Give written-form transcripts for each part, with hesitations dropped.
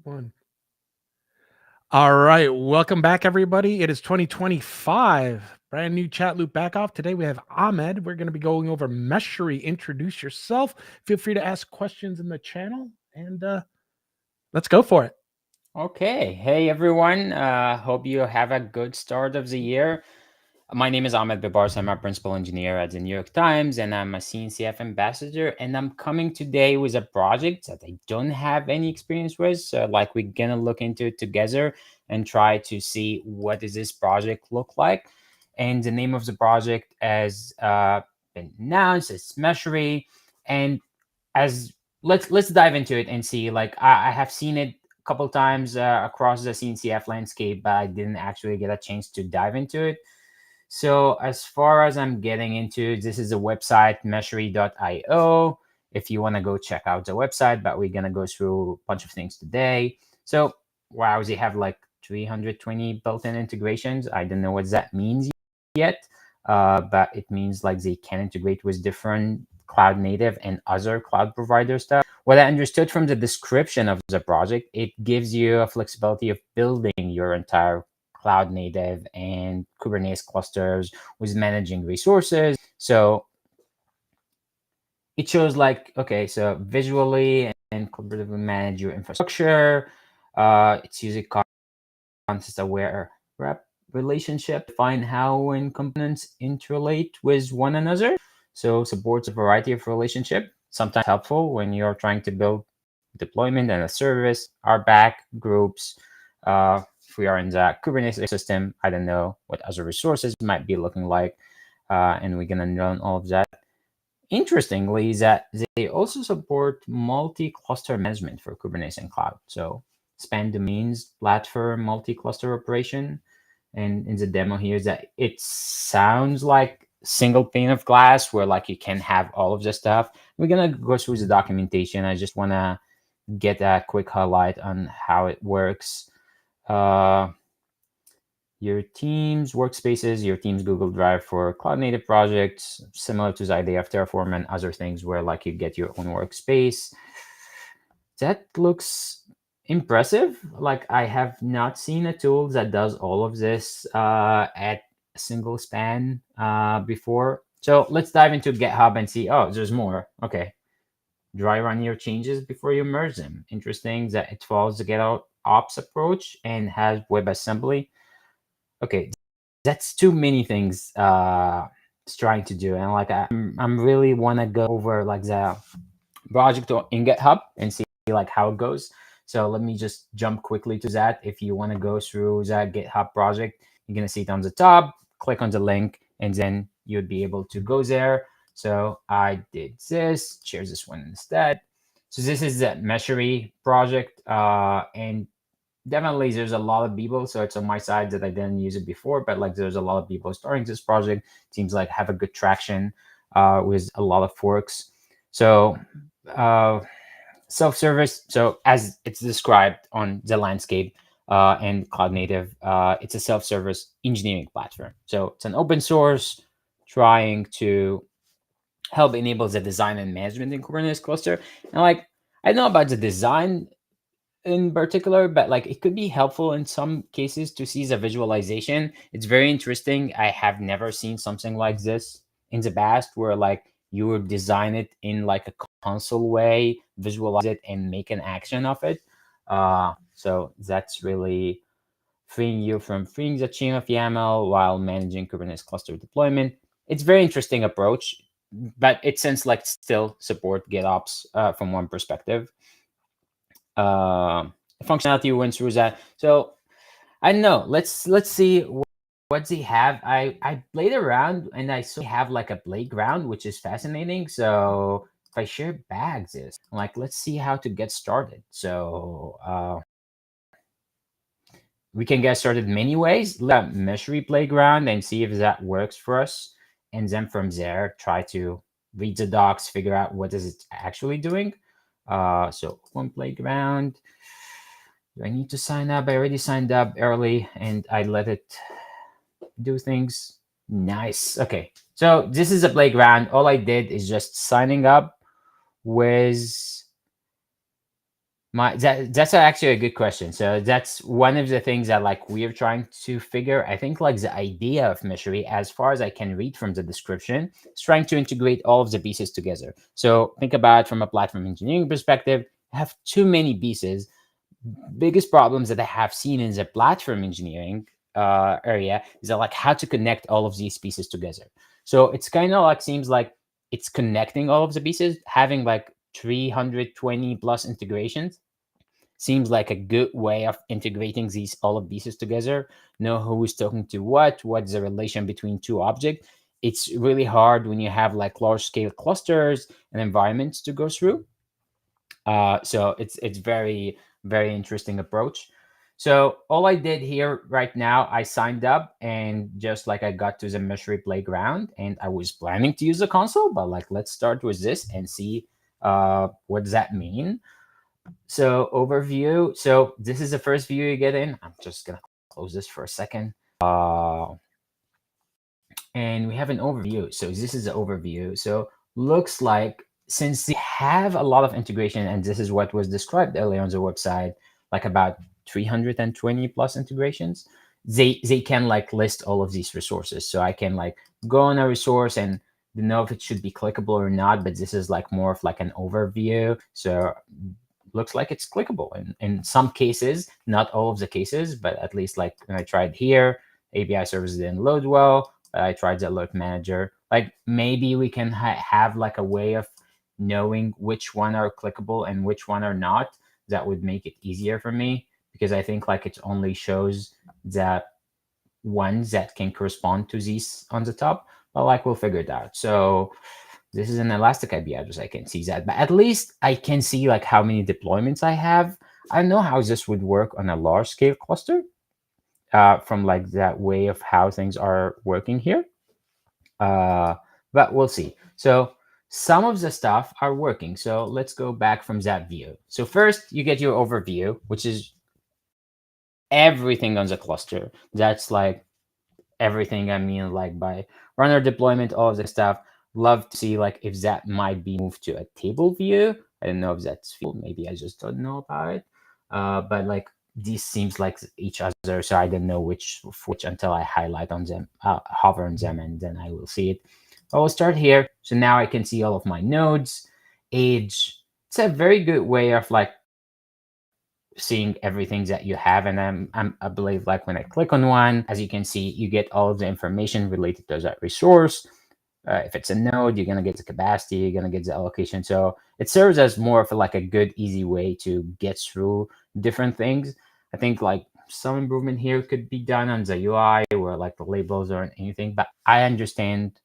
One. All right. Welcome back, everybody. It is 2025. Brand new chat loop back off. Today we have Ahmed. We're going to be going over Meshery. Introduce yourself. Feel free to ask questions in the channel, and let's go for it. Okay. Hey, everyone. Hope you have a good start of the year. My name is Ahmed Bebars. I'm a principal engineer at the New York Times, and I'm a CNCF ambassador. And I'm coming today with a project that I don't have any experience with. So, like, we're gonna look into it together and try to see what does this project look like. And the name of the project has been announced. It's Meshery, and as let's dive into it and see. Like, I have seen it a couple times across the CNCF landscape, but I didn't actually get a chance to dive into it. So as far as I'm getting into, this is a website, meshery.io, if you want to go check out the website, but we're going to go through a bunch of things today. So, wow, they have like 320 built-in integrations. I don't know what that means yet, but it means like they can integrate with different cloud native and other cloud provider stuff. What I understood from the description of the project, it gives you a flexibility of building your entire cloud native and Kubernetes clusters with managing resources. So it shows like, okay, so visually and collaboratively manage your infrastructure. It's using context aware rep relationship, define how and components interrelate with one another. So supports a variety of relationship, sometimes helpful when you're trying to build deployment and a service, RBAC groups. If we are in the Kubernetes system, I don't know what other resources might be looking like, and we're gonna learn all of that. Interestingly, is that they also support multi-cluster management for Kubernetes and cloud. So span domains, platform, multi-cluster operation. And in the demo here is that it sounds like single pane of glass where like you can have all of the stuff. We're gonna go through the documentation. I just wanna get a quick highlight on how it works. Your team's workspaces, your team's Google Drive for cloud native projects, similar to the idea of Terraform and other things where like you get your own workspace. That looks impressive. Like I have not seen a tool that does all of this at a single span before. So let's dive into GitHub and see, oh, there's more. Okay. Dry run your changes before you merge them. Interesting that it follows the GitOps approach and has WebAssembly. Okay, that's too many things it's trying to do, and like I'm really want to go over like the project in GitHub and see like how it goes. So let me just jump quickly to that. If you want to go through that GitHub project, you're gonna see it on the top. Click on the link, and then you'd be able to go there. So I did this. Share this one instead. So this is the Meshery project, and definitely there's a lot of people, so it's on my side that I didn't use it before, but like there's a lot of people starting this project. Seems like have a good traction with a lot of forks. So self-service, so as it's described on the landscape and cloud native, it's a self-service engineering platform. So it's an open source trying to help enable the design and management in Kubernetes cluster. And like I don't know about the design in particular, but like it could be helpful in some cases to see the visualization. It's very interesting. I have never seen something like this in the past where like you would design it in like a console way, visualize it, and make an action of it. So that's really freeing the chain of YAML while managing Kubernetes cluster deployment. It's very interesting approach, but it seems like still support GitOps from one perspective. uh, Functionality went through that. So I don't know. Let's see what they have. I played around and I saw they have like a playground, which is fascinating. So if I share bags, is like let's see how to get started. So we can get started many ways. Let Meshery playground and see if that works for us, and then from there try to read the docs, figure out what is it actually doing. So one playground. Do I need to sign up? I already signed up early and I let it do things. Nice. Okay. So this is a playground. All I did is just signing up with That's actually a good question. So that's one of the things that like we're trying to figure. I think like the idea of Meshery, as far as I can read from the description, is trying to integrate all of the pieces together. So think about it from a platform engineering perspective. I have too many pieces. Biggest problems that I have seen in the platform engineering area is that like how to connect all of these pieces together. So it's kind of like seems like it's connecting all of the pieces, having like 320 plus integrations seems like a good way of integrating these all of pieces together. Know who is talking to what's the relation between two objects. It's really hard when you have like large scale clusters and environments to go through. So it's very interesting approach. So all I did here right now, I signed up and just like I got to the Meshery playground and I was planning to use the console, but like let's start with this and see what does that mean. So overview. So this is the first view you get in. I'm just gonna close this for a second. And we have an overview. So this is the overview. So looks like since they have a lot of integration, and this is what was described earlier on the website, like about 320 plus integrations, they can like list all of these resources. So I can like go on a resource and know if it should be clickable or not, but this is like more of like an overview. So looks like it's clickable in some cases, not all of the cases, but at least like when I tried here, API service didn't load well. I tried the alert manager. Like maybe we can have like a way of knowing which one are clickable and which one are not. That would make it easier for me because I think like it only shows that ones that can correspond to these on the top. But like we'll figure it out. So this is an elastic IP address. I can see that, but at least I can see like how many deployments I have. I don't know how this would work on a large scale cluster from like that way of how things are working here. But we'll see. So some of the stuff are working. So let's go back from that view. So first you get your overview, which is everything on the cluster. That's like everything I mean, like by runner deployment, all of the stuff. Love to see like if that might be moved to a table view. I don't know if that's feasible. Maybe I just don't know about it. But like these seems like each other, so I don't know which until I highlight on them, hover on them, and then I will see it. I will start here. So now I can see all of my nodes, age. It's a very good way of like seeing everything that you have. And I believe like when I click on one, as you can see, you get all of the information related to that resource. If it's a node, you're gonna get the capacity, you're gonna get the allocation. So it serves as more of like a good, easy way to get through different things. I think like some improvement here could be done on the UI where like the labels or anything, but I understand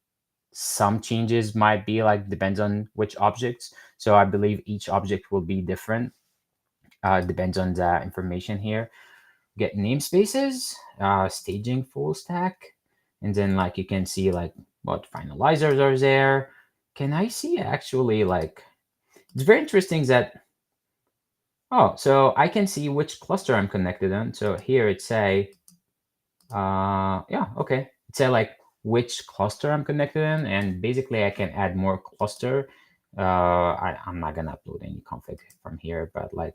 some changes might be like depends on which objects. So I believe each object will be different. Depends on the information here. Get namespaces, staging full stack, and then like you can see like what finalizers are there. Can I see actually like it's very interesting that so I can see which cluster I'm connected on. So here it say yeah, okay. It say like which cluster I'm connected in, and basically I can add more cluster. I'm not gonna upload any config from here, but like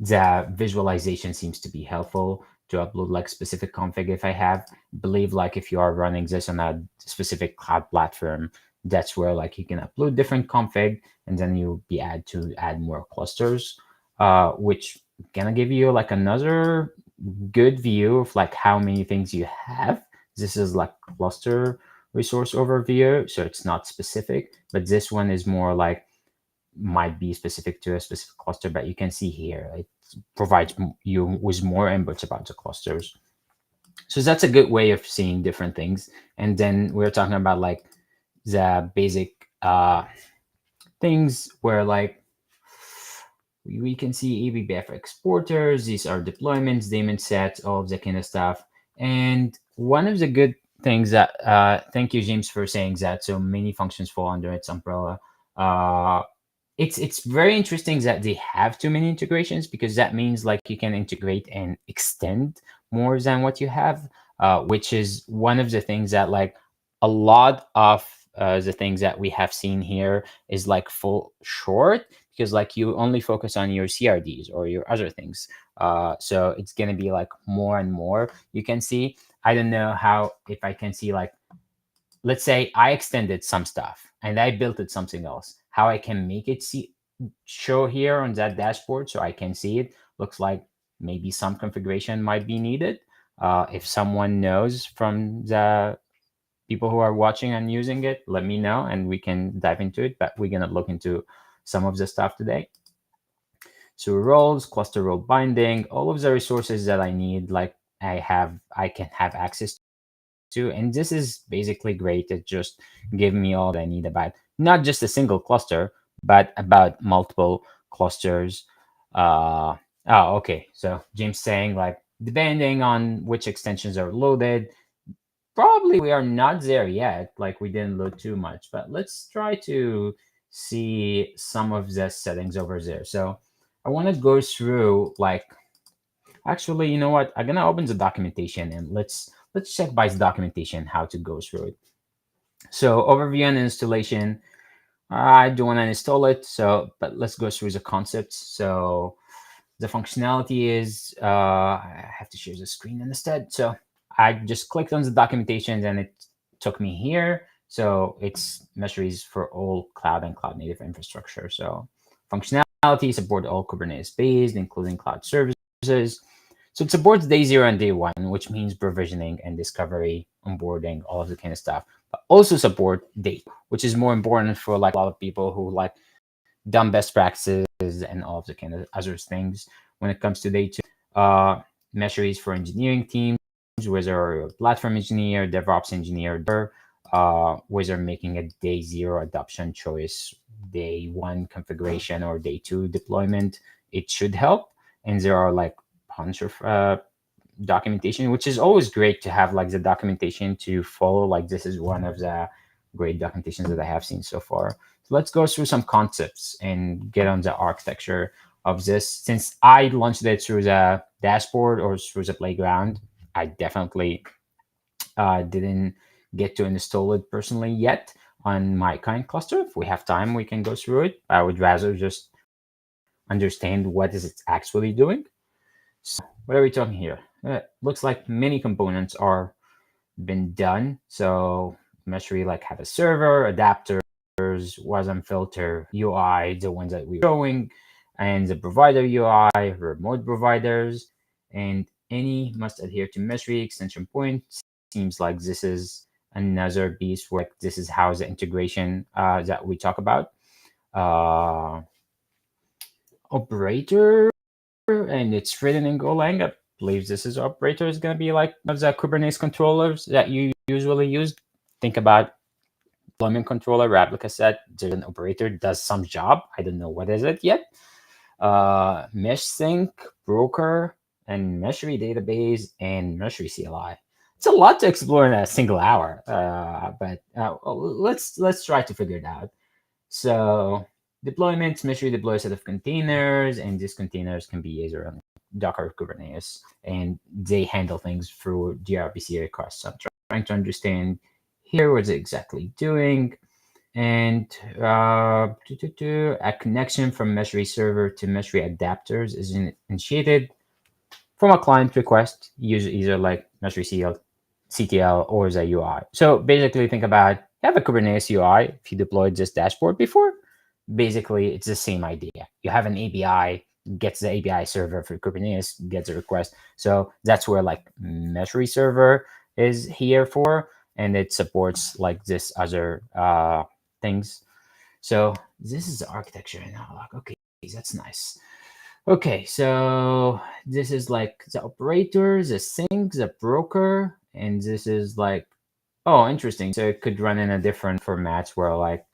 the visualization seems to be helpful to upload like specific config if I have. Believe like if you are running this on a specific cloud platform, that's where like you can upload different config and then you'll be add more clusters, which gonna give you like another good view of like how many things you have. This is like cluster resource overview, so it's not specific, but this one is more like might be specific to a specific cluster, but you can see here it provides you with more inputs about the clusters. So that's a good way of seeing different things. And then we're talking about like the basic things where like we can see ABBF exporters. These are deployments, daemon sets, all of that kind of stuff. And one of the good things that thank you, James, for saying that. So many functions fall under its umbrella. It's very interesting that they have too many integrations because that means like you can integrate and extend more than what you have, which is one of the things that like a lot of the things that we have seen here is like full short because like you only focus on your CRDs or your other things. So it's gonna be like more and more you can see. I don't know how, if I can see like, let's say I extended some stuff and I built it something else, how I can make it show here on that dashboard so I can see it. Looks like maybe some configuration might be needed. If someone knows from the people who are watching and using it, let me know and we can dive into it. But we're going to look into some of the stuff today. So roles, cluster role binding, all of the resources that I need, like I can have access to. And this is basically great. It just gave me all that I need about not just a single cluster, but about multiple clusters. Okay. So James saying like, depending on which extensions are loaded, probably we are not there yet. Like we didn't load too much, but let's try to see some of the settings over there. So I want to go through like, actually, you know what? I'm gonna open the documentation and let's check by the documentation how to go through it. So overview and installation. I do want to install it. So, but let's go through the concepts. So the functionality is I have to share the screen instead. So I just clicked on the documentation and it took me here. So it's Meshery's for all cloud and cloud native infrastructure. So functionality support all Kubernetes based, including cloud services. So it supports day 0 and day 1, which means provisioning and discovery, onboarding, all of the kind of stuff. But also support day, which is more important for like a lot of people who like done best practices and all of the kind of other things when it comes to day 2. Meshery is for engineering teams, whether you're a platform engineer, DevOps engineer, whether making a day 0 adoption choice, day 1 configuration, or day 2 deployment, it should help. And there are like bunch of documentation, which is always great to have like the documentation to follow. Like this is one of the great documentations that I have seen so far. So let's go through some concepts and get on the architecture of this. Since I launched it through the dashboard or through the playground, I definitely didn't get to install it personally yet on my current cluster. If we have time, we can go through it. I would rather just understand what is it actually doing. So what are we talking here? Looks like many components are been done. So Meshery like have a server, adapters, WASM filter, UI, the ones that we were showing, and the provider UI, remote providers, and any must adhere to Meshery extension point. Seems like this is another beast where like, this is how the integration that we talk about. Operator, and it's written in Golang. I believe this is operator is going to be like one of the Kubernetes controllers that you usually use. Think about deployment controller, replica set. There's an operator does some job. I don't know what is it yet. Mesh sync, broker, and Meshery database and Meshery CLI. It's a lot to explore in a single hour, but let's try to figure it out. So deployments, Meshery deploy a set of containers, and these containers can be either on Docker or Kubernetes, and they handle things through gRPC requests. So I'm trying to understand here what's it exactly doing. And a connection from Meshery server to Meshery adapters is initiated from a client request, use either like Meshery CTL or the UI. So basically think about, you have a Kubernetes UI. If you deployed this dashboard before, basically it's the same idea. You have an API, gets the API server for Kubernetes, gets a request. So that's where like Meshery server is here for, and it supports like this other things. So this is the architecture, and I'm like, okay, that's nice. Okay, so this is like the operator, the sync, the broker, and this is like, oh, interesting. So it could run in a different formats where like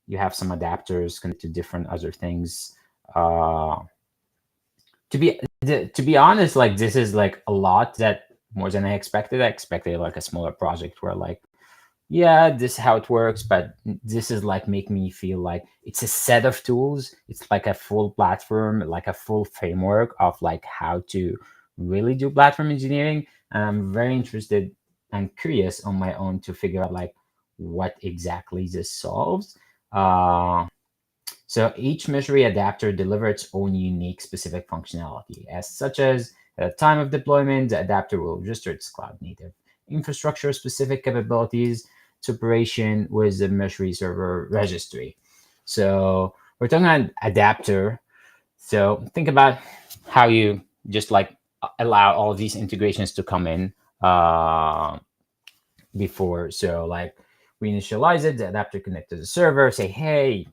you have some adapters connected to different other things. To be honest, like this is like a lot that more than I expected. I expected like a smaller project where like, yeah, this is how it works, but this is like make me feel like it's a set of tools. It's like a full platform, like a full framework of like how to really do platform engineering. And I'm very interested and curious on my own to figure out like what exactly this solves. So each Meshery adapter delivers its own unique specific functionality, as such as at the time of deployment, the adapter will register its cloud native infrastructure specific capabilities to operation with the Meshery server registry. So we're talking about adapter. So think about how you just like allow all of these integrations to come in before. So like we initialize it, the adapter connect to the server, say, hey,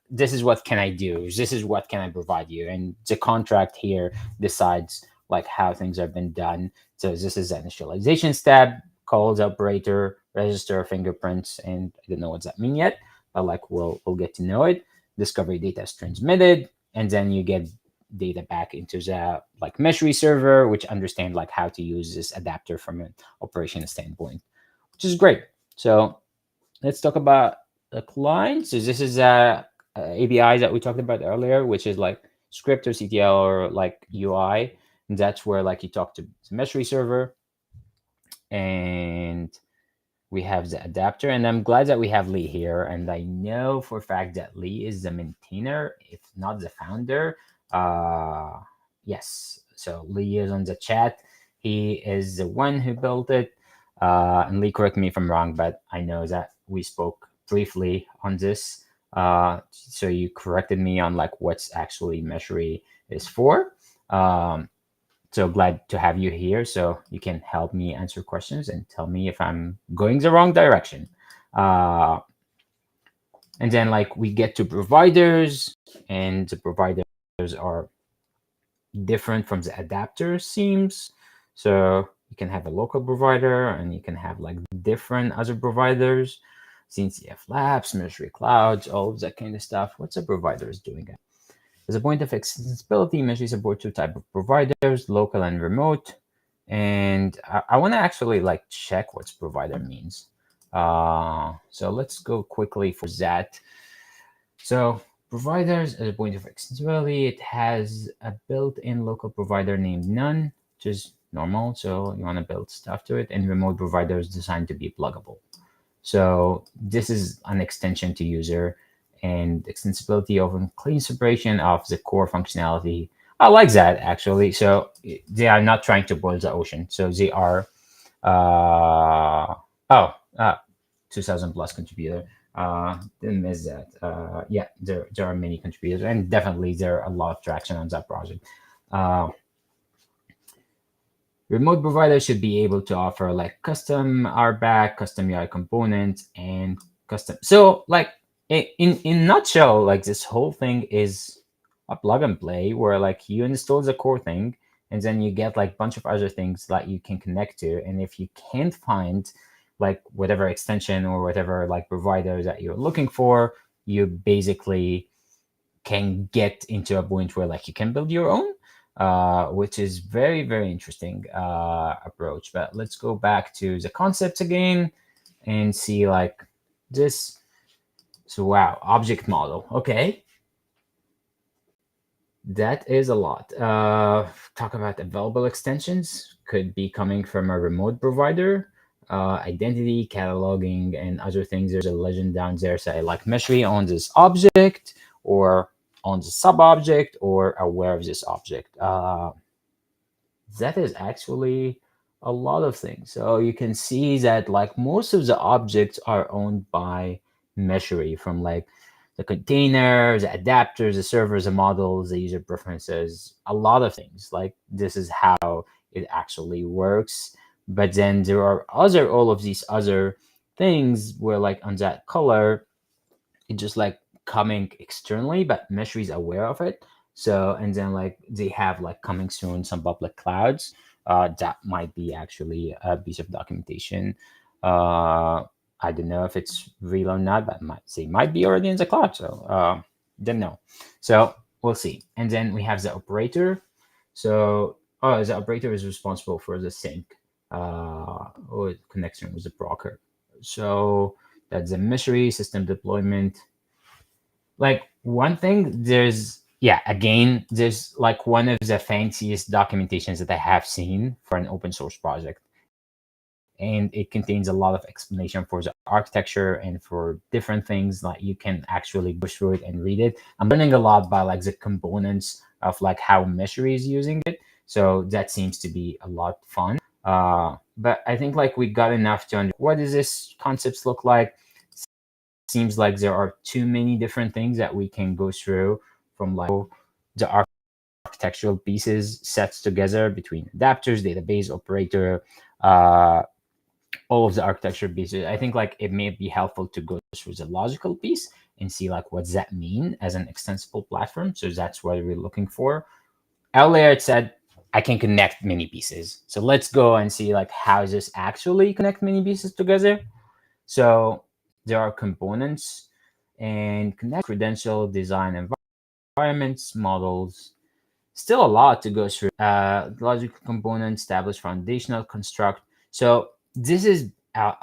this is what can I do? This is what can I provide you? And the contract here decides like how things have been done. So this is the initialization step, calls operator, register fingerprints, and I don't know what that mean yet, but like we'll get to know it. Discovery data is transmitted, and then you get data back into the like Meshery server, which understand like how to use this adapter from an operation standpoint, which is great. So let's talk about the client. So this is API that we talked about earlier, which is like script or CTL or like UI. And that's where like you talk to the Meshery server, and we have the adapter. And I'm glad that we have Lee here. And I know for a fact that Lee is the maintainer, if not the founder. Yes. So Lee is on the chat. He is the one who built it. And Lee, correct me if I'm wrong, but I know that we spoke briefly on this. So you corrected me on like what's actually Meshery is for. So glad to have you here, so you can help me answer questions and tell me if I'm going the wrong direction. And then like we get to providers, and the providers are different from the adapter seems. So you can have a local provider, and you can have like different other providers, CNCF Labs, Meshery Clouds, all of that kind of stuff. What's a provider is doing? As a point of extensibility, Meshery supports two types of providers, local and remote. And I want to actually like check what provider means. So let's go quickly for that. So providers as a point of extensibility, it has a built-in local provider named none, which is normal. So you want to build stuff to it, and remote provider is designed to be pluggable. So this is an extension to user, and extensibility often clean separation of the core functionality. I like that actually. So they are not trying to boil the ocean. So they are, 2000 plus contributor. Didn't miss that. Yeah, there are many contributors, and definitely there are a lot of traction on that project. Remote providers should be able to offer like custom RBAC, custom UI components, and custom. So like in nutshell, like this whole thing is a plug and play where like you install the core thing, and then you get like a bunch of other things that you can connect to. And if you can't find like whatever extension or whatever like provider that you're looking for, you basically can get into a point where like you can build your own, which is very, very interesting approach. But let's go back to the concepts again and see like this. So wow, object model. Okay. That is a lot. Talk about available extensions. Could be coming from a remote provider. Identity, cataloging, and other things. There's a legend down there say like Meshery owns this object, or owns a sub-object, or aware of this object. That is actually a lot of things. So you can see that like most of the objects are owned by Meshery, from like the containers, the adapters, the servers, the models, the user preferences, a lot of things. Like this is how it actually works. But then there are all of these other things where like on that color, it just like coming externally, but Meshery is aware of it. So, and then like they have like coming soon some public clouds. That might be actually a piece of documentation. I don't know if it's real or not, but they might be already in the cloud. So, don't know. So we'll see. And then we have the operator. So, the operator is responsible for the sync or connection with the broker. So that's the Meshery system deployment. Like one thing, there's there's like one of the fanciest documentations that I have seen for an open source project. and it contains a lot of explanation for the architecture and for different things. Like you can actually go through it and read it. I'm learning a lot by like the components of like how Meshery is using it. So that seems to be a lot fun. But I think like we got enough to understand what does this concepts look like. Seems like there are too many different things that we can go through, from like the architectural pieces sets together between adapters, database, operator, all of the architecture pieces. I think like it may be helpful to go through the logical piece and see like what does that mean as an extensible platform. So that's what we're looking for. Earlier it said I can connect many pieces. So let's go and see like how does this actually connect many pieces together. So there are components and connect credential, design environments, models. Still a lot to go through. Logical components, establish foundational construct. So this is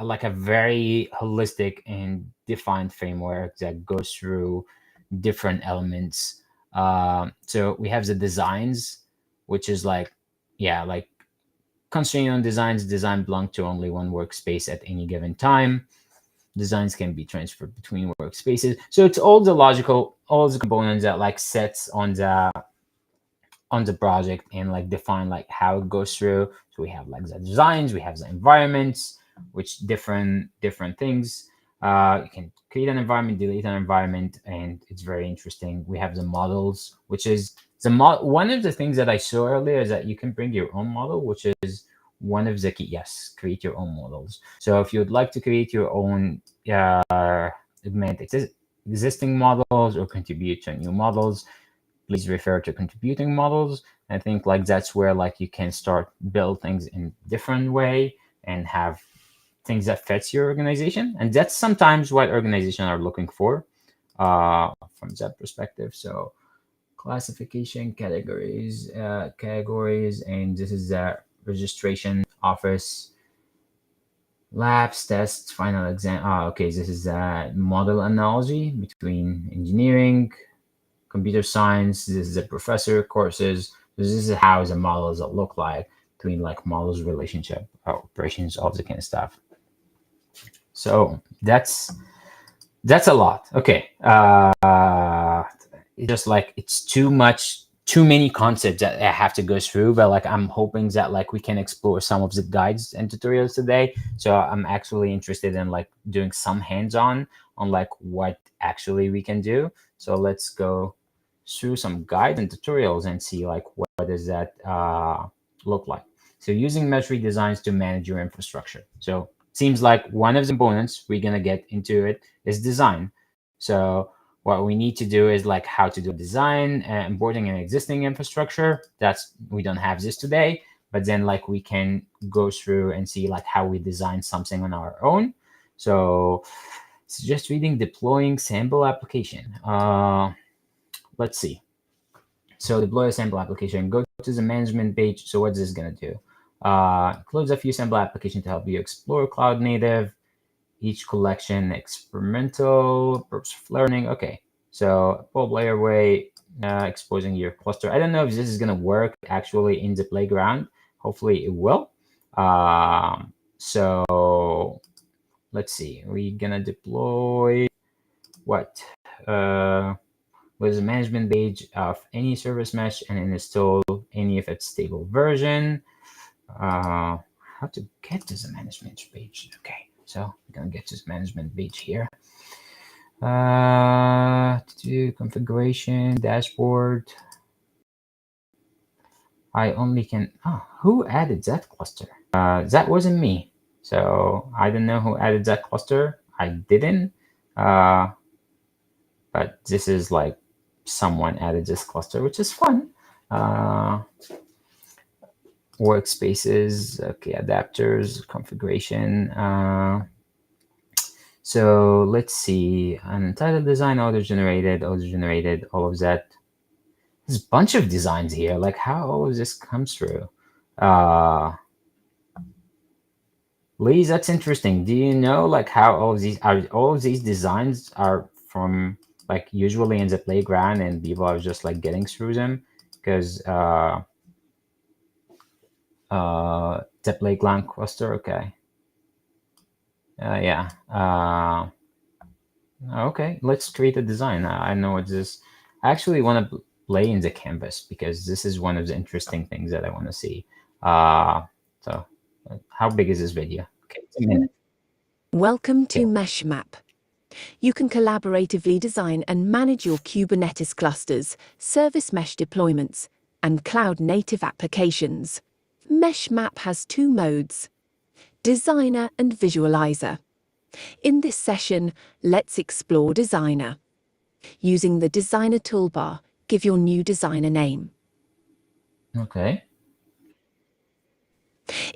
like a very holistic and defined framework that goes through different elements. So we have the designs, which is like, yeah, like constraint on designs. Design belong to only one workspace at any given time. Designs can be transferred between workspaces. So it's all the components that like sets on the project and like define like how it goes through. So we have like the designs, we have the environments, which different things. You can create an environment, delete an environment, and it's very interesting. We have the models, which is one of the things that I saw earlier is that you can bring your own model, which is one of the key. Yes, create your own models. So if you would like to create your own augment existing models or contribute to new models, please refer to contributing models. I think like that's where like you can start build things in different way and have things that fits your organization. And that's sometimes what organizations are looking for from that perspective. So classification, categories, and this is the registration office, labs, tests, final exam. Okay, this is a model analogy between engineering, computer science. This is a professor courses. This is how the models look like between like models relationship, operations, all the kind of stuff. So that's a lot. Okay, it's just like it's too many concepts that I have to go through. But like I'm hoping that like we can explore some of the guides and tutorials today. So I'm actually interested in like doing some hands-on on like what actually we can do. So let's go through some guides and tutorials and see like what does that look like. So using Meshery designs to manage your infrastructure. So seems like one of the components we're gonna get into it is design. So what we need to do is like how to do design, importing an existing infrastructure. We don't have this today, but then like we can go through and see like how we design something on our own. So suggest reading deploying sample application. Let's see. So deploy a sample application, go to the management page. So what's this gonna do? Includes a few sample applications to help you explore cloud native, each collection experimental, purpose of learning. Okay, so full layer way, exposing your cluster. I don't know if this is gonna work actually in the playground. Hopefully it will. So let's see, we're gonna deploy what? With the management page of any service mesh and install any of its stable version. How to get to the management page? Okay, so we're gonna get to the management page here. To do configuration dashboard. I only can. Oh, who added that cluster? That wasn't me. So I don't know who added that cluster. I didn't. But this is like someone added this cluster, which is fun. Workspaces, okay, adapters, configuration. So let's see, untitled design, auto-generated, all of that. There's a bunch of designs here. Like how all of this comes through. Lee, that's interesting. Do you know like how all of these designs are from like usually in the playground and people are just like getting through them? Because the playground cluster, okay. Yeah. Okay, let's create a design. I know what this. I actually want to play in the canvas because this is one of the interesting things that I want to see. So, how big is this video? Okay, it's a minute. Welcome to Okay. MeshMap. You can collaboratively design and manage your Kubernetes clusters, service mesh deployments, and cloud-native applications. MeshMap has two modes, Designer and Visualizer. In this session, let's explore Designer. Using the Designer toolbar, give your new design a name. Okay.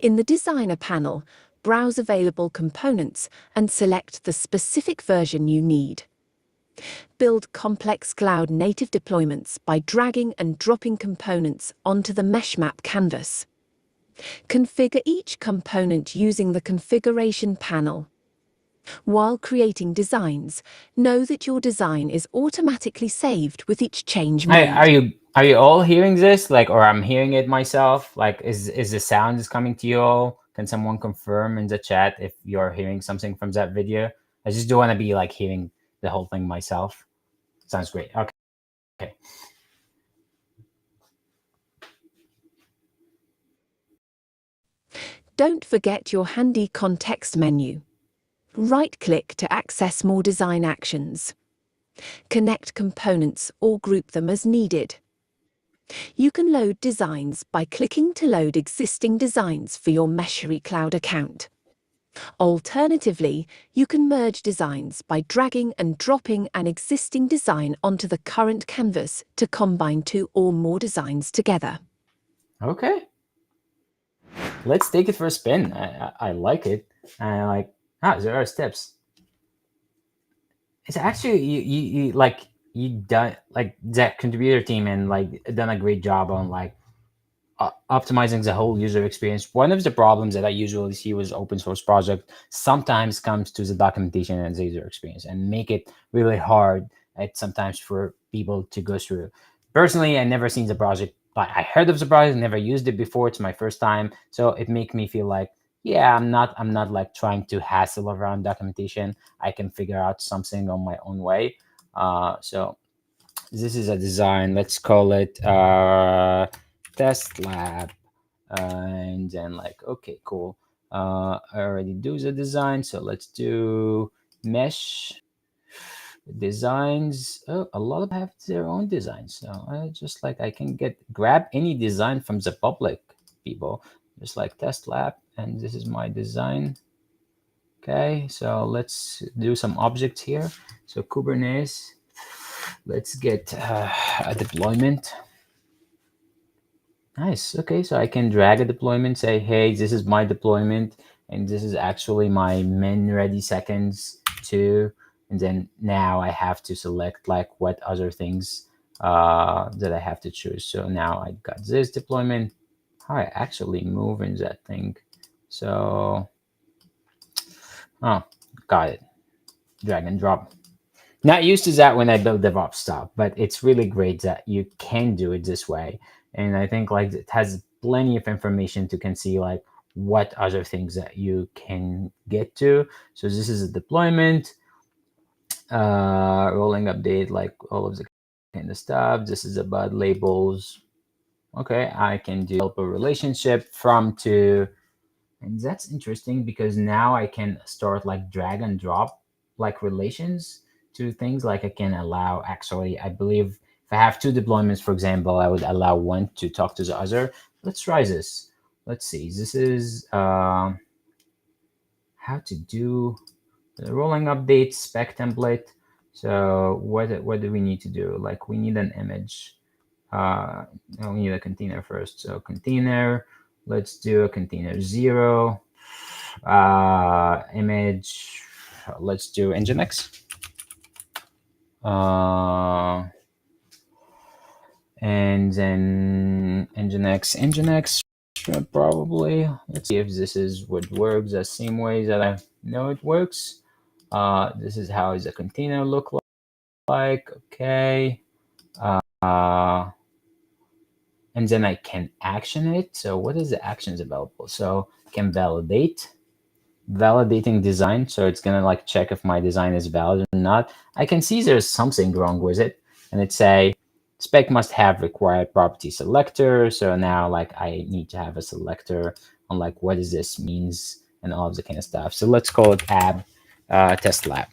In the Designer panel, browse available components and select the specific version you need. Build complex cloud-native deployments by dragging and dropping components onto the MeshMap canvas. Configure each component using the configuration panel. While creating designs, know that your design is automatically saved with each change Are, made. are you all hearing this? Like, or I'm hearing it myself? Like, is the sound is coming to you all? Can someone confirm in the chat if you're hearing something from that video? I just don't want to be like hearing the whole thing myself. Sounds great. Okay. Okay. Don't forget your handy context menu. Right-click to access more design actions. Connect components or group them as needed. You can load designs by clicking to load existing designs for your Meshery cloud account. Alternatively, you can merge designs by dragging and dropping an existing design onto the current canvas to combine two or more designs together. Okay. Let's take it for a spin. I like it. I like, there are steps. It's actually you like you done like that contributor team and like done a great job on like optimizing the whole user experience. One of the problems that I usually see with open source project sometimes comes to the documentation and the user experience and make it really hard at sometimes for people to go through. Personally, I never seen the project. Like I heard of the project, never used it before. It's my first time, so it make me feel like, yeah, I'm not like trying to hassle around documentation. I can figure out something on my own way. So this is a design. Let's call it test lab, and then like, okay, cool. I already do the design, so let's do mesh designs. Oh, a lot of have their own designs, so I just like I can grab any design from the public people, just like test lab, and this is my design. Okay, so let's do some objects here. So Kubernetes, let's get a deployment. Nice. Okay, so I can drag a deployment, say, hey, this is my deployment, and this is actually my min ready seconds too. And then now I have to select like what other things that I have to choose. So now I got this deployment. How I actually move in that thing. So, oh, got it. Drag and drop. Not used to that when I build DevOps stuff, but it's really great that you can do it this way. And I think like it has plenty of information to can see like what other things that you can get to. So this is a deployment, rolling update, like all of the kind of stuff. This is about labels. Okay, I can do a relationship from to, and that's interesting because now I can start like drag and drop like relations to things. Like I can allow, actually, I believe if I have two deployments, for example, I would allow one to talk to the other. Let's try this. Let's see. This is how to do the rolling update spec template. So what do we need to do? Like we need an image. No, we need a container first. So container, let's do a container 0. Image, let's do Nginx. And then Nginx probably. Let's see if this is what works the same way that I know it works. This is how the container look like. Okay. And then I can action it. So what is the actions available? So I can validate. validating design. So it's gonna like check if my design is valid or not. I can see there's something wrong with it, and it say spec must have required property selector. So now like I need to have a selector on like what does this means and all of the kind of stuff. So let's call it ab test lab.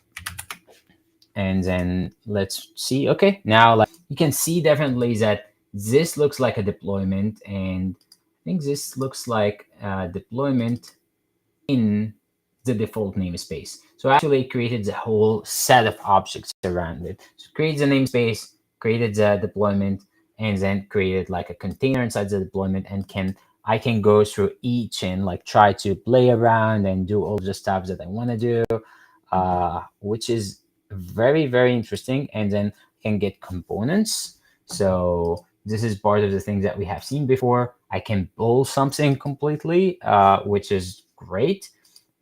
And then let's see. Okay, now like you can see definitely that this looks like a deployment, and I think this looks like a deployment in the default namespace. So actually it created the whole set of objects around it. So it creates a namespace, created the deployment, and then created like a container inside the deployment, and I can go through each and like try to play around and do all the stuff that I want to do, which is very, very interesting. And then can get components. So this is part of the things that we have seen before. I can build something completely, which is great.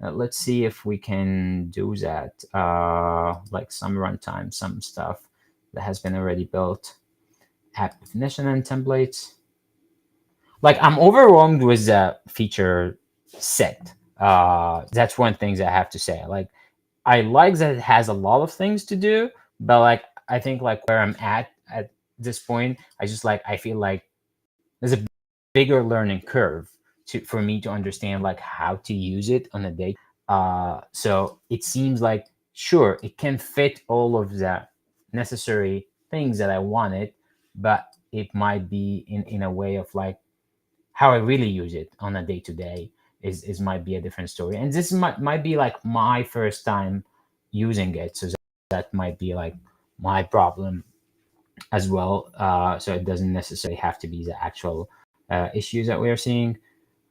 Let's see if we can do that, like some runtime, some stuff that has been already built. App definition and templates. Like I'm overwhelmed with the feature set. That's one thing that I have to say. Like I like that it has a lot of things to do, but like I think like where I'm at this point, I feel like there's a bigger learning curve for me to understand like how to use it on a day. So it seems like sure it can fit all of the necessary things that I wanted, but it might be in a way of like how I really use it on a day to day is might be a different story. And this might be like my first time using it, so that might be like my problem as well. So it doesn't necessarily have to be the actual issues that we are seeing.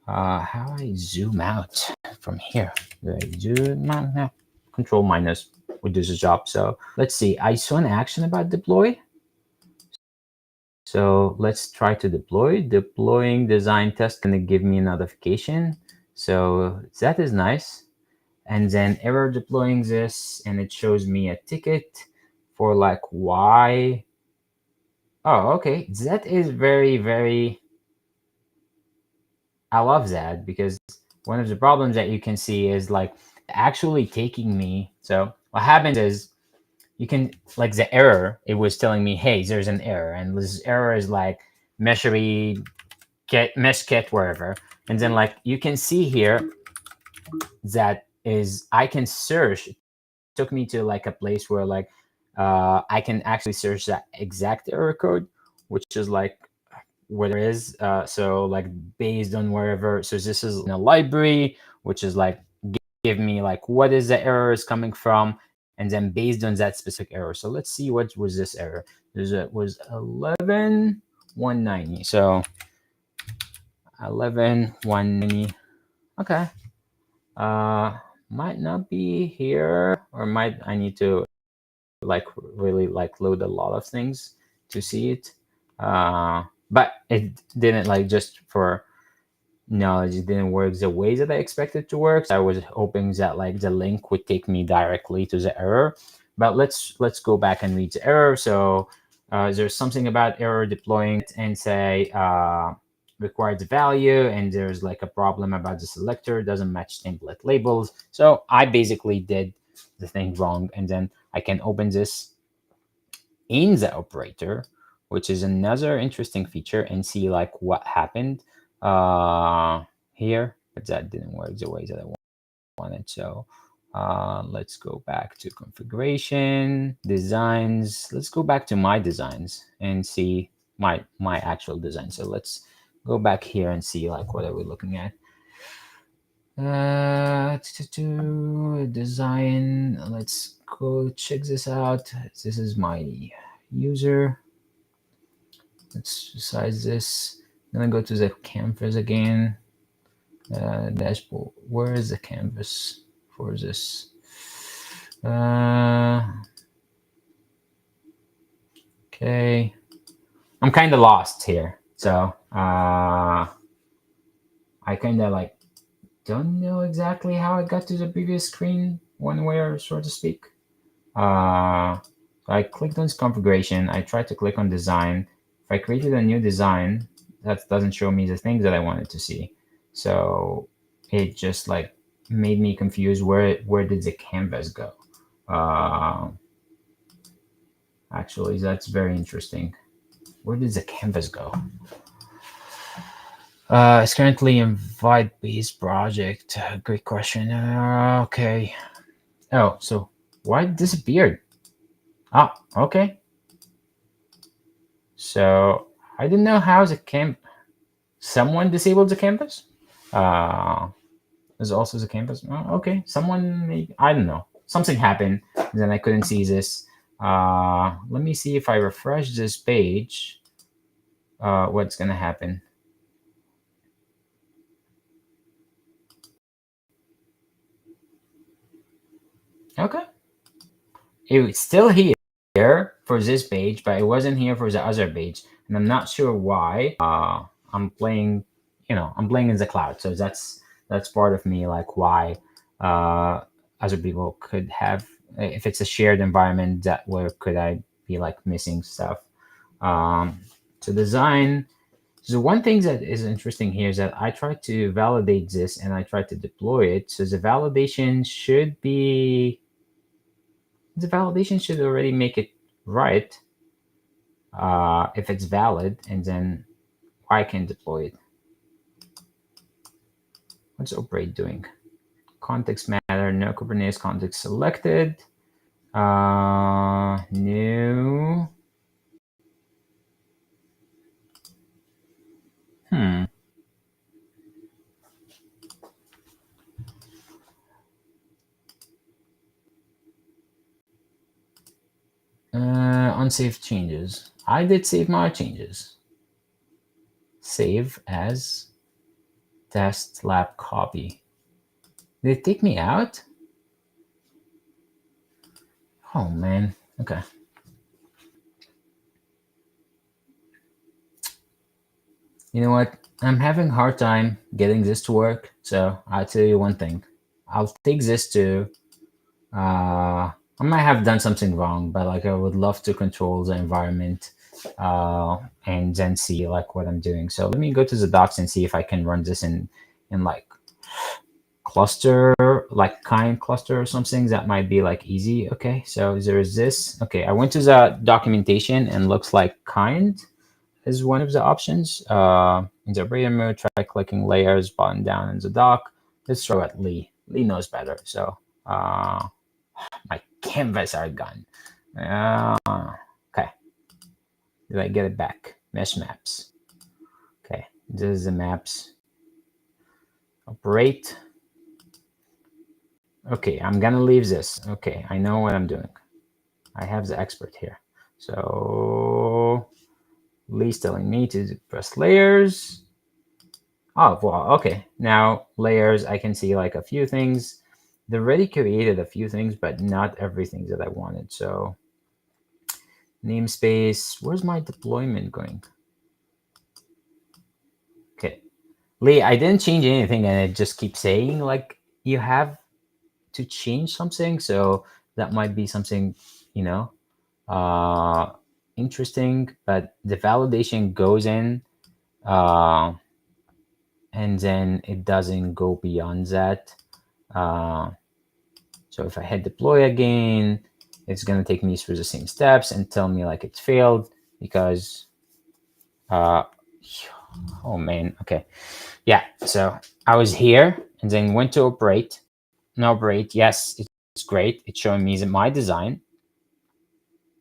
How do I zoom out from here? Do I zoom out? No. Control minus would do the job. So let's see. I saw an action about deploy. So let's try to deploy. Deploying design test gonna give me a notification. So that is nice. And then error deploying this, and it shows me a ticket for like why. Oh, okay. That is very, very. I love that, because one of the problems that you can see is like actually taking me. So what happens is you can like the error, it was telling me, hey, there's an error. And this error is like Meshery get mesh kit wherever. And then like you can see here that is I can search. It took me to like a place where like I can actually search that exact error code, which is like where there is. So like based on wherever. So this is in a library, which is like give me like what is the error is coming from, and then based on that specific error. So let's see what was this error. It was 11.190. So 11.190. Okay. Might not be here, or might I need to like really like load a lot of things to see it. But it didn't like just for knowledge, it didn't work the way that I expected to work. So I was hoping that like the link would take me directly to the error. But let's go back and read the error. So there's something about error deploying and say required value, and there's like a problem about the selector doesn't match template labels. So I basically did the thing wrong, and then I can open this in the operator, which is another interesting feature, and see like what happened here. But that didn't work the way that I wanted. So let's go back to configuration, designs. Let's go back to my designs and see my actual design. So let's go back here and see like what are we looking at. Design. Let's go check this out. This is my user. Let's resize this. Then I go to the canvas again. Dashboard. Where is the canvas for this? Okay. I'm kind of lost here. So I kind of like don't know exactly how I got to the previous screen, one way or so to speak. So I clicked on configuration. I tried to click on design. If I created a new design, that doesn't show me the things that I wanted to see. So it just like made me confused. Where did the canvas go? Actually, that's very interesting. Where did the canvas go? It's currently invite-based project. Great question. Okay. Oh, so why it disappeared? Ah, okay. So I didn't know how the someone disabled the canvas. There's also the canvas. Oh, okay, someone maybe, I don't know. Something happened. Then I couldn't see this. Let me see if I refresh this page. What's gonna happen? Okay, it's still here for this page, but it wasn't here for the other page, and I'm not sure why. I'm playing, I'm playing in the cloud, so that's part of me, like why other people could have, if it's a shared environment, that where could I be like missing stuff. To design. So one thing that is interesting here is that I try to validate this and I try to deploy it. So the validation should already make it right if it's valid, and then I can deploy it. What's operate doing? Context matter, no Kubernetes context selected. New. Unsaved changes. I did save my changes. Save as test lab copy. Did it take me out? Oh man. Okay. You know what? I'm having a hard time getting this to work. So I'll tell you one thing. I'll take this to I might have done something wrong, but like I would love to control the environment and then see like what I'm doing. So let me go to the docs and see if I can run this in like cluster, like kind cluster or something that might be like easy. Okay, so there is this. Okay, I went to the documentation and looks like kind is one of the options. In the operator mode, try clicking layers button down in the dock. Let's throw at Lee. Lee knows better. So my canvas are gone. Okay. Did I get it back? Mesh maps. Okay, this is the maps. Operate. Okay, I'm gonna leave this. Okay, I know what I'm doing. I have the expert here. So Lee's telling me to press layers. Oh, well, okay. Now layers, I can see like a few things. They already created a few things, but not everything that I wanted. So namespace, where's my deployment going? Okay. Lee, I didn't change anything and it just keeps saying like you have to change something. So that might be something, interesting, but the validation goes in and then it doesn't go beyond that. So if I hit deploy again, it's going to take me through the same steps and tell me like it's failed because, oh man, okay. Yeah, so I was here and then went to operate. Now operate, yes, it's great. It's showing me my design.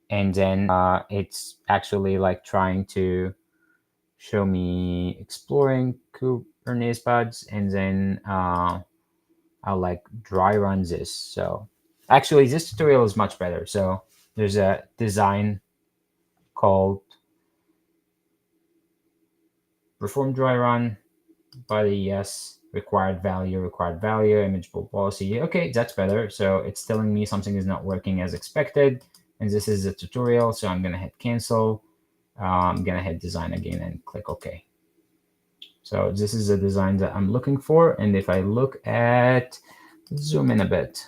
And then it's actually like trying to show me exploring Kubernetes pods, and then I'll like dry run this. So actually this tutorial is much better. So there's a design called perform dry run, body, yes, required value, image pool policy. Okay, that's better. So it's telling me something is not working as expected. And this is a tutorial. So I'm going to hit cancel. I'm going to hit design again and click OK. So this is the design that I'm looking for. And if I look at, zoom in a bit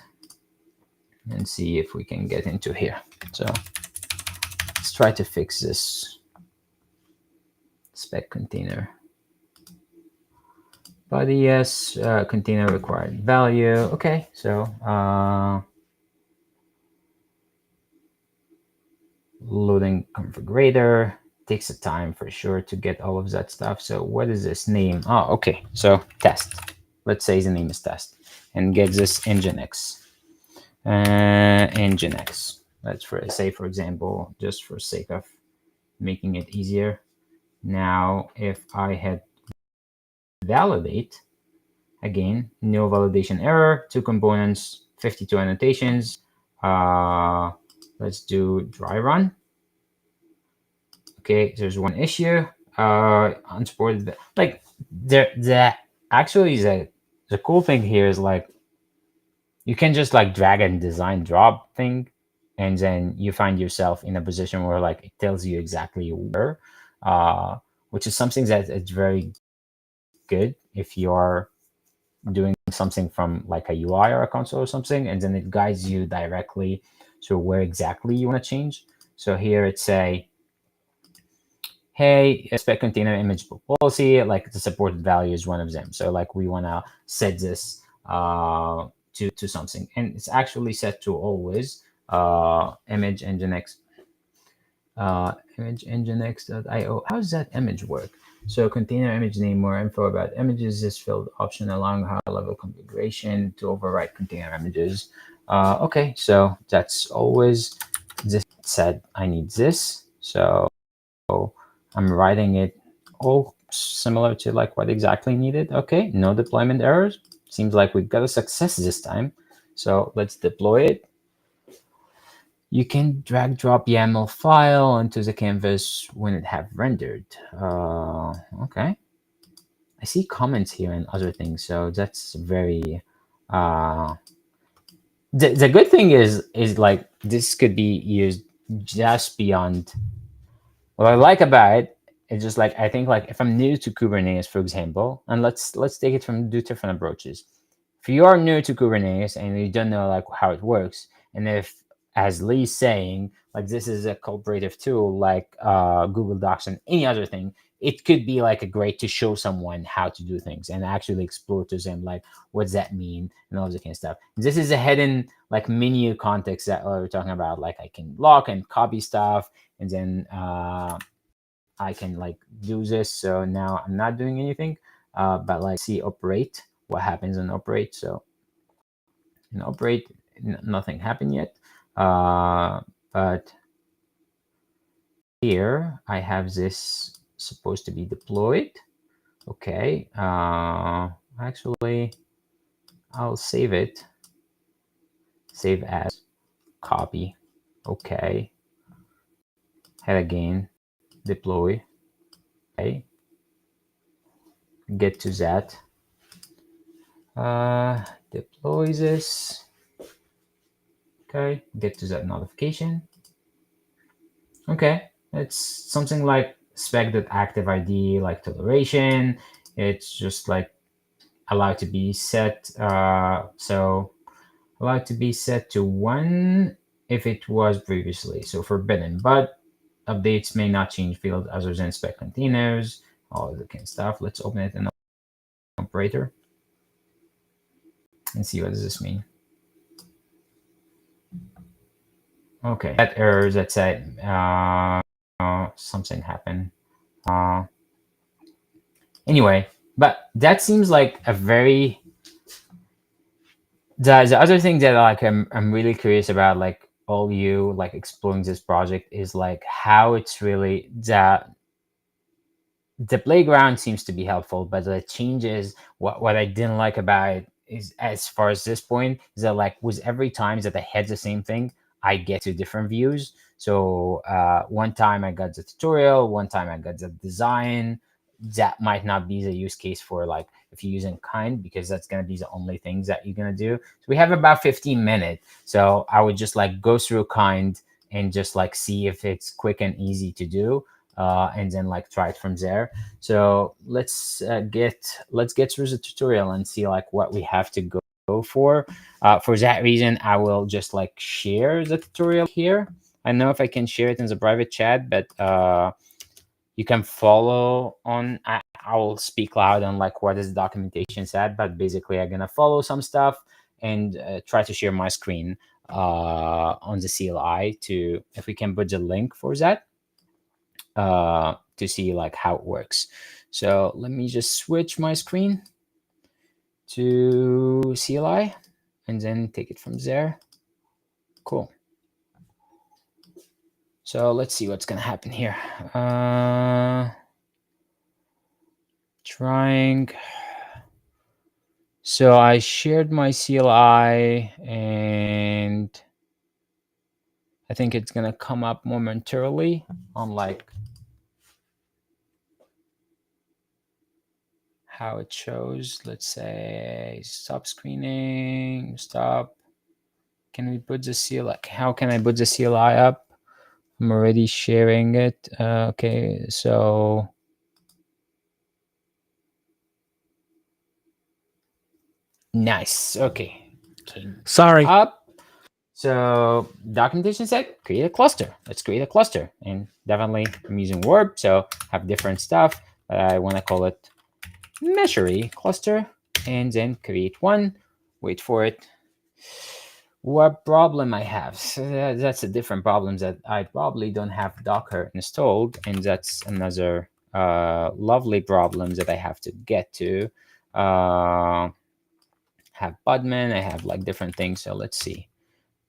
and see if we can get into here. So let's try to fix this spec container. Body, yes. Container required value. Okay, so loading configurator takes a time for sure to get all of that stuff. So what is this name? Oh, okay. So test. Let's say the name is test, and get this Nginx. Nginx. Let's say, for example, just for sake of making it easier. Now, if I hit validate, again, no validation error, 2 components, 52 annotations. Let's do dry run. Okay, there's one issue. Unsupported. Like actually the cool thing here is like you can just like drag and design drop thing, and then you find yourself in a position where like it tells you exactly where, which is something that is very good if you are doing something from like a UI or a console or something, and then it guides you directly to where exactly you want to change. So here it's say, hey, spec container image policy, like the supported value is one of them. So like we want to set this to something, and it's actually set to always image nginx image nginx.io. How does that image work? So container image name, more info about images is filled option, allowing high level configuration to override container images. Okay, so that's always this said I need this. So I'm writing it all similar to like what exactly needed. Okay, no deployment errors. Seems like we've got a success this time. So let's deploy it. You can drag drop YAML file onto the canvas when it have rendered. Okay. I see comments here and other things, so that's very the good thing is like this could be used just beyond. What I like about it is just like I think like if I'm new to Kubernetes, for example, and let's take it from 2 different approaches. If you are new to Kubernetes and you don't know like how it works, and if, as Lee's saying, like this is a collaborative tool like Google Docs and any other thing, it could be like a great to show someone how to do things and actually explore to them like what's that mean and all this kind of stuff. This is a hidden like menu context that we're talking about. Like I can lock and copy stuff, and then I can like do this. So now I'm not doing anything, but like see operate, what happens in operate. So in operate, nothing happened yet. But here I have this supposed to be deployed. Okay. Actually, I'll save it. Save as, copy. Okay. Head again, deploy. Okay. Get to that. Deploy this. Okay, get to that notification. Okay, it's something like spec.active ID, like toleration. It's just like allowed to be set. So allowed to be set to 1 if it was previously. So forbidden, but updates may not change field other than spec containers, all of the kind of stuff. Let's open it in operator and see what does this mean. Okay, that error that said something happened. Anyway, but that seems like a very the other thing that like I'm really curious about, like all you like exploring this project, is like how it's really the playground seems to be helpful, but the changes, what I didn't like about it is, as far as this point, is that like with every time that I had the same thing, I get to different views. So one time I got the tutorial, one time I got the design. That might not be the use case for like if you're using kind, because that's going to be the only things that you're going to do. So we have about 15 minutes. So I would just like go through kind and just like see if it's quick and easy to do. And then like try it from there. So let's get through the tutorial and see like what we have to go for. For that reason, I will just like share the tutorial here. I don't know if I can share it in the private chat, but you can follow on I'll speak loud on like what is the documentation said, but basically I'm gonna follow some stuff and try to share my screen on the CLI to, if we can put the link for that to see like how it works. So let me just switch my screen to CLI and then take it from there. Cool. So let's see what's gonna happen here. Trying. So I shared my CLI and I think it's gonna come up momentarily on like how it shows. Let's say stop screening, stop. Can we put the CLI? How can I put the CLI up? I'm already sharing it. Okay, so nice. Okay. Sorry. Up. So documentation said create a cluster. Let's create a cluster. And definitely I'm using Warp, so have different stuff. I want to call it Meshery cluster and then create one. Wait for it. What problem I have? So that's a different problem that I probably don't have Docker installed, and that's another lovely problem that I have to get to. Have Budman, I have like different things. So let's see.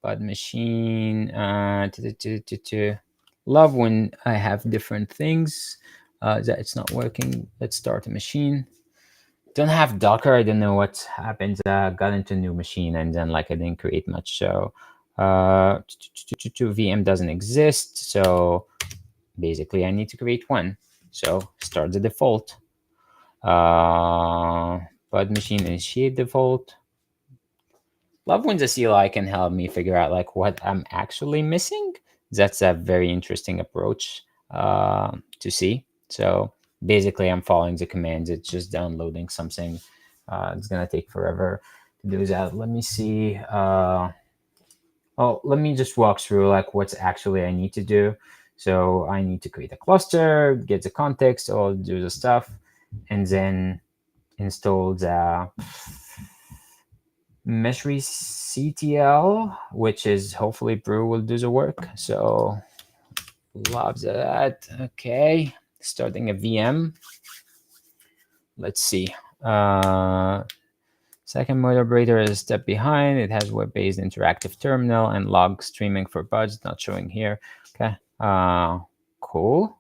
Bud machine. Love when I have different things that it's not working. Let's start a machine. Don't have Docker. I don't know what happens. Got into a new machine and then like I didn't create much. So VM doesn't exist. So basically I need to create one. So start the default. Bud machine initiate default. Love when the CLI can help me figure out like what I'm actually missing. That's a very interesting approach to see. So basically I'm following the commands. It's just downloading something. It's gonna take forever to do that. Let me see. Let me just walk through like what's actually I need to do. So I need to create a cluster, get the context, all do the stuff, and then install the Meshery CTL, which is hopefully Brew will do the work. So love that. Okay, starting a VM. Let's see. Second motor is a step behind. It has web-based interactive terminal and log streaming for buds. Not showing here. Okay. Cool.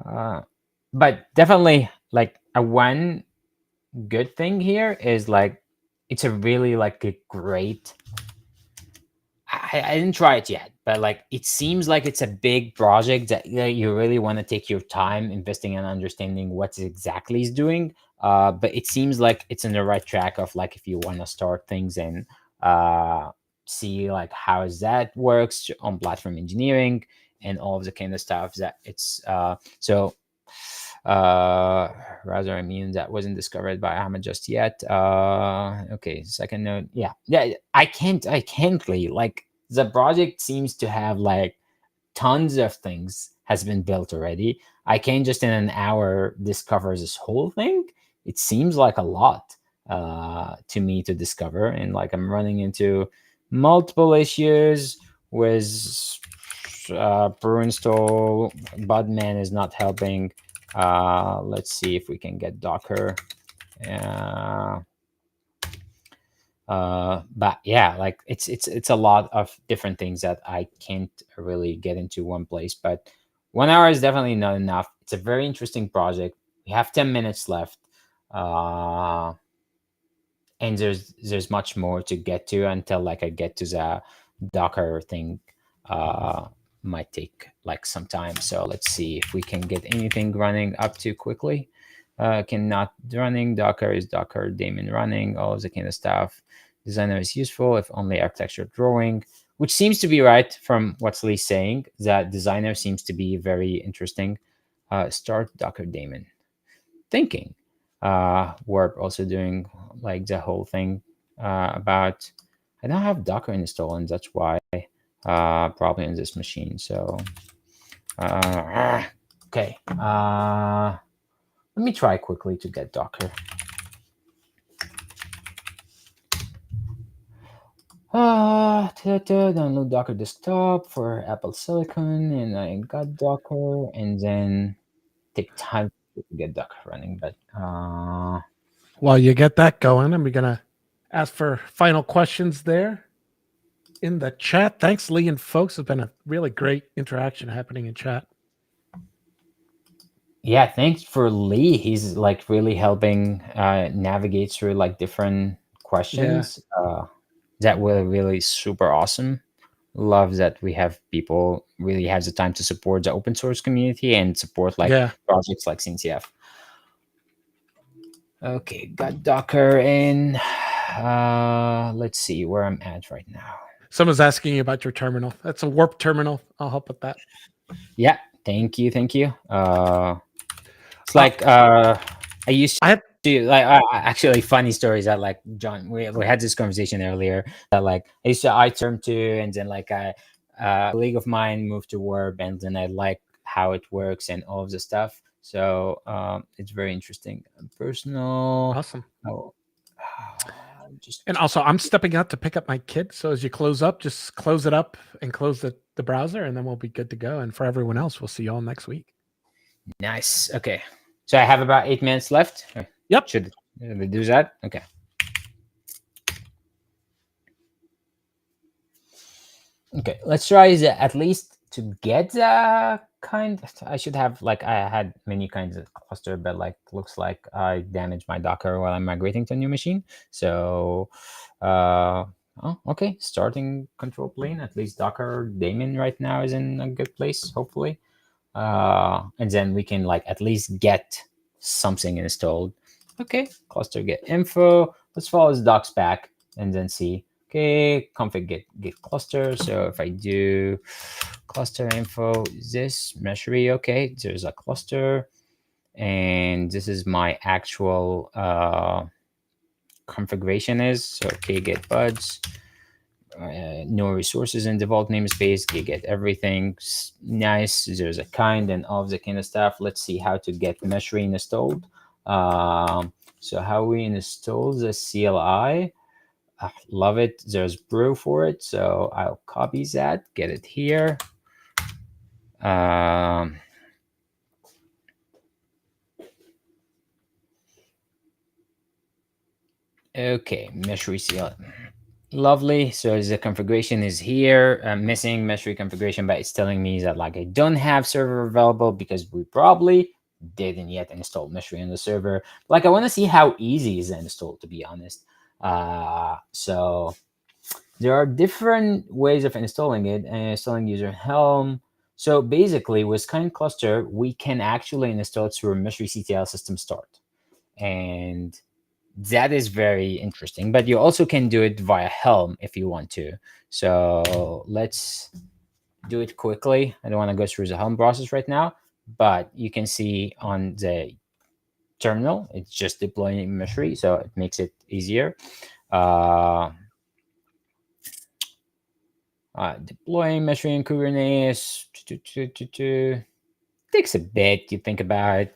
But definitely like a one good thing here is like it's a really like a great. I didn't try it yet, but like it seems like it's a big project that you really want to take your time investing in understanding what exactly is doing. But it seems like it's in the right track of like if you want to start things and see like how that works on platform engineering and all of the kind of stuff that it's so rather I mean that wasn't discovered by Ahmed just yet. Okay, second note. Yeah, I can't really like the project seems to have like tons of things has been built already. I can't just in an hour discover this whole thing. It seems like a lot to me to discover, and like I'm running into multiple issues with brew install. Budman is not helping. Let's see if we can get Docker. But yeah, like it's a lot of different things that I can't really get into one place. But 1 hour is definitely not enough. It's a very interesting project. We have 10 minutes left, and there's much more to get to until like I get to the Docker thing. Might take like some time. So let's see if we can get anything running up too quickly. Cannot running. Docker is Docker daemon running. All of the kind of stuff. Designer is useful if only architecture drawing, which seems to be right from what Lee's saying. That designer seems to be very interesting. Start Docker daemon. Thinking. Warp also doing like the whole thing about. I don't have Docker installed, and that's why probably on this machine. So okay. Let me try quickly to get Docker. Download Docker desktop for Apple Silicon, and I got Docker, and then take time to get Docker running. But While you get that going, I'm gonna ask for final questions there in the chat. Thanks, Lee and folks. It's been a really great interaction happening in chat. yeah, thanks for Lee. He's like really helping navigate through like different questions. That were really super awesome. Love that we have people really has the time to support the open source community and support like Yeah. projects like CNCF. Okay, got Docker in. Let's see where I'm at right now. Someone's asking you about your terminal. That's a warp terminal. I'll help with that. Yeah, thank you. It's like I used I had to like actually funny stories that like John we had this conversation earlier that like I used to iTerm too, and then like a colleague of mine moved to warp, and then I like how it works and all of the stuff. So it's very interesting. Personal. awesome. Oh, just And also, I'm stepping out to pick up my kid. So as you close up, just close it up and close the browser, and then we'll be good to go. And for everyone else, we'll see you all next week. nice. Okay, so I have about 8 minutes left. Yep. Should we do that? Okay. Okay, let's try at least to get kind. I should have like I had many kinds of cluster, but like looks like I damaged my Docker while I'm migrating to a new machine. So, okay, starting control plane. At least Docker daemon right now is in a good place, hopefully. And then we can like at least get something installed. Okay, cluster get info. Let's follow the docs back and then see. Okay, config get cluster. So if I do cluster info, this Meshery, okay, there's a cluster, and this is my actual configuration is. So okay, get buds, no resources in default namespace, get everything nice. There's a kind and all of the kind of stuff. Let's see how to get Meshery installed. So how we install the CLI. I love it. There's brew for it, so I'll copy that, get it here. Okay, Meshery CLI. Lovely. So the configuration is here. I'm missing Meshery configuration, but it's telling me that like I don't have server available because we probably didn't yet install Meshery on the server. Like I want to see how easy is the install, to be honest. So there are different ways of installing it and installing user Helm. So basically with kind cluster, we can actually install it through Meshery CTL system start. And that is very interesting, but you also can do it via Helm if you want to. So let's do it quickly. I don't want to go through the Helm process right now, but you can see on the terminal, it's just deploying Meshery, so it makes it easier. Deploying Meshery in Kubernetes takes a bit. You think about it.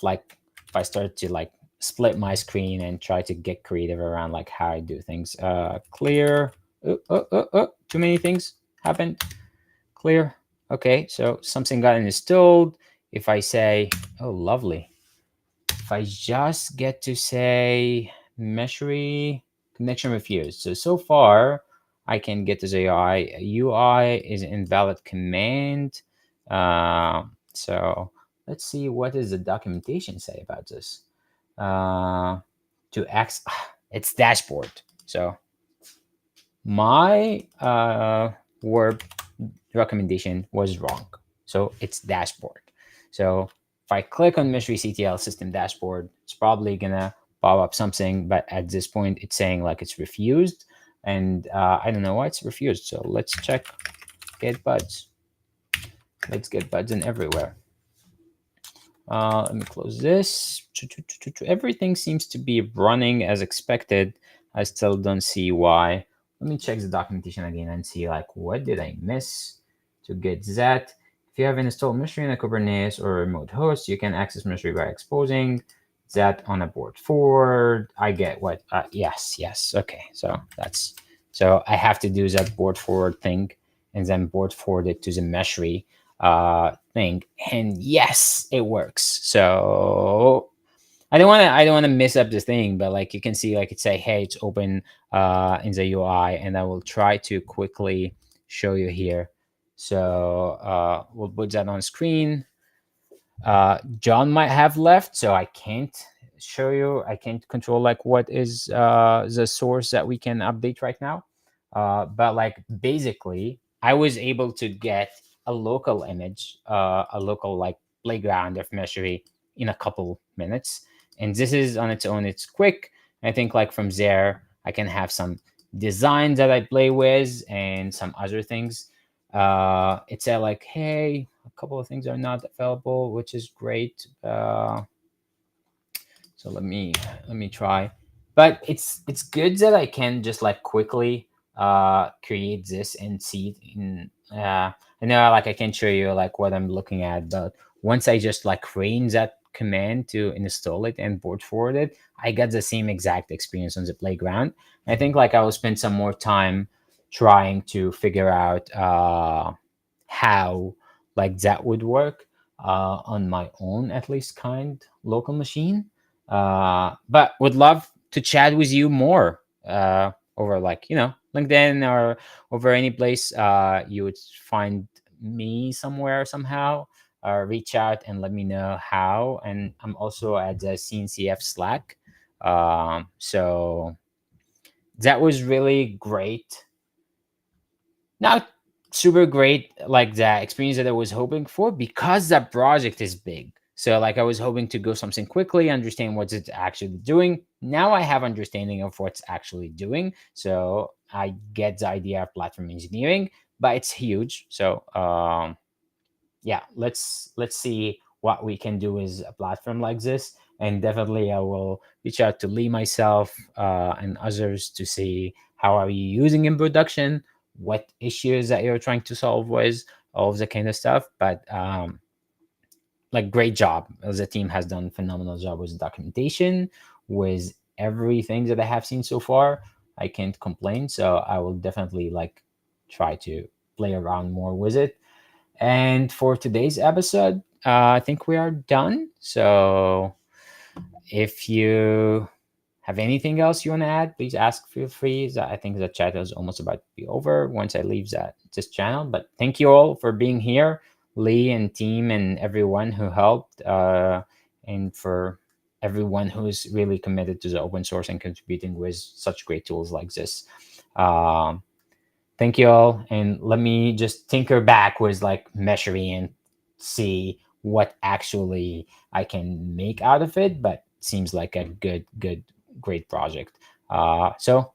Like if I start to like split my screen and try to get creative around like how I do things. Clear. Too many things happened. Clear. Okay, so something got installed. If I say, oh, lovely. If I just get to say Meshery connection refused. So far, I can get to the UI. UI is invalid command. So let's see what does the documentation say about this. To access, it's dashboard. So my Word recommendation was wrong. So it's dashboard. So if I click on Meshery CTL system dashboard, it's probably gonna pop up something, but at this point it's saying like it's refused, and I don't know why it's refused. So let's check get buds. Let's get buds in everywhere. Let me close this. Everything seems to be running as expected. I still don't see why. Let me check the documentation again and see like what did I miss to get that. if you have installed Meshery in a Kubernetes or remote host, you can access Meshery by exposing that on a board forward. I get what, yes. Okay, so I have to do that board forward thing and then board forward it to the Meshery thing. And yes, it works. So I don't want to mess up this thing, but like you can see, like it say, hey, it's open in the UI, and I will try to quickly show you here. So we'll put that on screen. John might have left, so I can't show you. I can't control like what is the source that we can update right now. But like basically, I was able to get a local image, a local like playground of Meshery in a couple minutes. And this is on its own, it's quick. I think like from there, I can have some designs that I play with and some other things. It said like, hey, a couple of things are not available, which is great. So let me try. But it's good that I can just like quickly create this and see it in I know like I can show you like what I'm looking at, but once I just like ran that command to install it and board forward it, I got the same exact experience on the playground. I think like I will spend some more time trying to figure out how like that would work on my own, at least kind local machine. But would love to chat with you more over like LinkedIn or over any place you would find me somewhere somehow. Reach out and let me know how. And I'm also at the CNCF Slack. So that was really great. Not super great like the experience that I was hoping for, because that project is big. So like I was hoping to go something quickly, understand what it's actually doing. Now I have understanding of what's actually doing. So I get the idea of platform engineering, but it's huge. So yeah, let's see what we can do with a platform like this. And definitely I will reach out to Lee myself and others to see how are you using in production, what issues that you're trying to solve with, all of the kind of stuff. But like great job. The team has done phenomenal job with documentation, with everything that I have seen so far. I can't complain. So I will definitely like try to play around more with it. And for today's episode, I think we are done. So if you have anything else you want to add, please ask. Feel free. I think the chat is almost about to be over once I leave this channel. But thank you all for being here, Lee and team and everyone who helped, and for everyone who's really committed to the open source and contributing with such great tools like this. Thank you all, and let me just tinker back with like Meshery and see what actually I can make out of it. But seems like a great project. So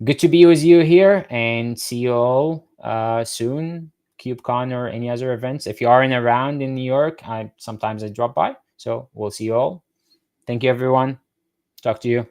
good to be with you here, and see you all soon. KubeCon or any other events. If you are around in New York, sometimes I drop by. So we'll see you all. Thank you, everyone. Talk to you.